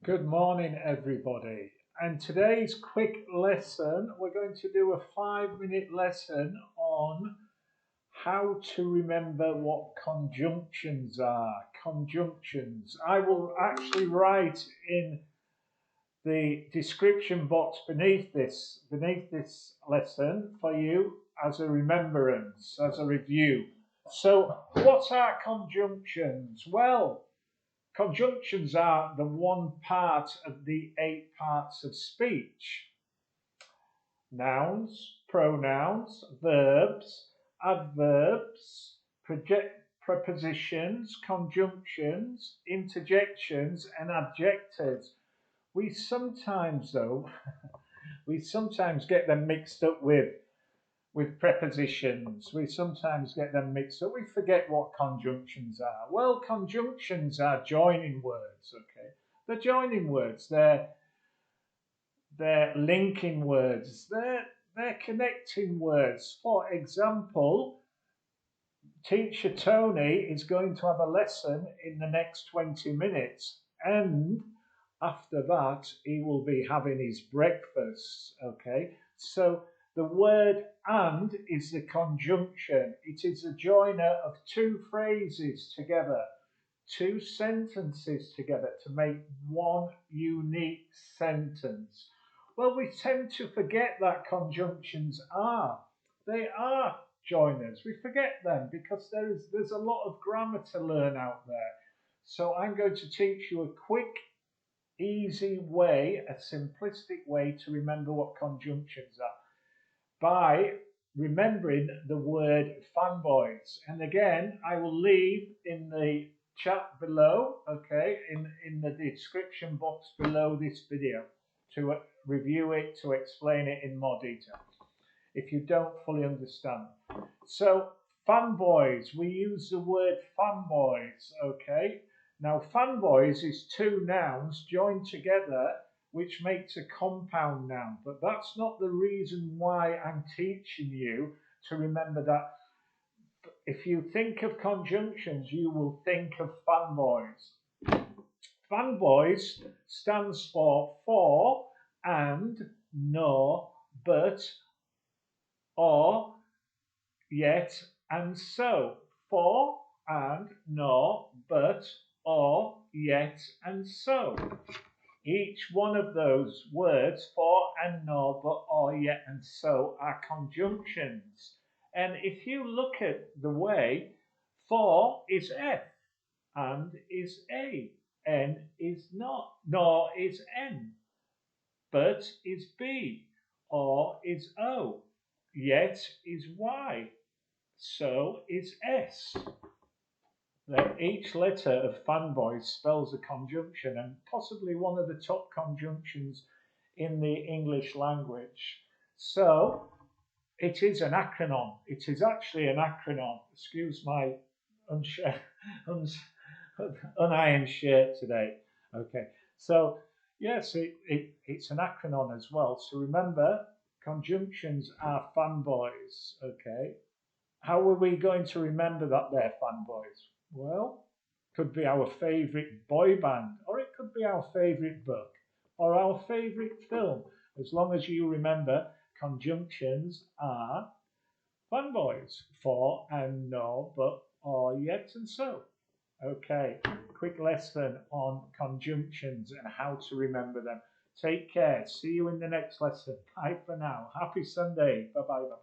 Good morning, everybody. And today's quick lesson, we're going to do a 5-minute lesson on how to remember what conjunctions are. Conjunctions. I will actually write in the description box beneath this lesson for you as a remembrance, as a review. So, what are conjunctions? Well, conjunctions are the one part of the 8 parts of speech. Nouns, pronouns, verbs, adverbs, prepositions, conjunctions, interjections, and adjectives. We sometimes, though, we sometimes get them mixed up with prepositions. We sometimes get them mixed up. We forget what conjunctions are. Well, conjunctions are joining words, okay? They're joining words. They're linking words. They're connecting words. For example, Teacher Tony is going to have a lesson in the next 20 minutes, and after that, he will be having his breakfast, okay? So the word and is the conjunction. It is a joiner of two phrases together, two sentences together to make one unique sentence. Well, we tend to forget that conjunctions are. They are joiners. We forget them because there's a lot of grammar to learn out there. So I'm going to teach you a quick, easy way, a simplistic way to remember what conjunctions are by remembering the word fanboys. And again, I will leave in the chat below, okay, in the description box below this video to review it, to explain it in more detail if you don't fully understand. So, fanboys, we use the word fanboys, okay? Now, fanboys is two nouns joined together, which makes a compound noun, but that's not the reason why I'm teaching you to remember that. If you think of conjunctions, you will think of fanboys. Fanboys stands for and, no, but, or, yet, and so. For, and, no, but, or, yet, and so. Each one of those words, for and no, but, or, yet, and so, are conjunctions. And if you look at the way, for is F, and is A, N is not, nor is N, but is B, or is O, yet is Y, so is S. That each letter of fanboys spells a conjunction, and possibly one of the top conjunctions in the English language. So it is an acronym. It is actually an acronym. Excuse my unironed shirt today. Okay, so yes, it's an acronym as well. So remember, conjunctions are fanboys. Okay, how are we going to remember that they're fanboys? Well, could be our favourite boy band, or it could be our favourite book, or our favourite film. As long as you remember, conjunctions are fanboys, for and no, but, or, yet, and so. Okay, quick lesson on conjunctions and how to remember them. Take care. See you in the next lesson. Bye for now. Happy Sunday. Bye bye. Bye bye.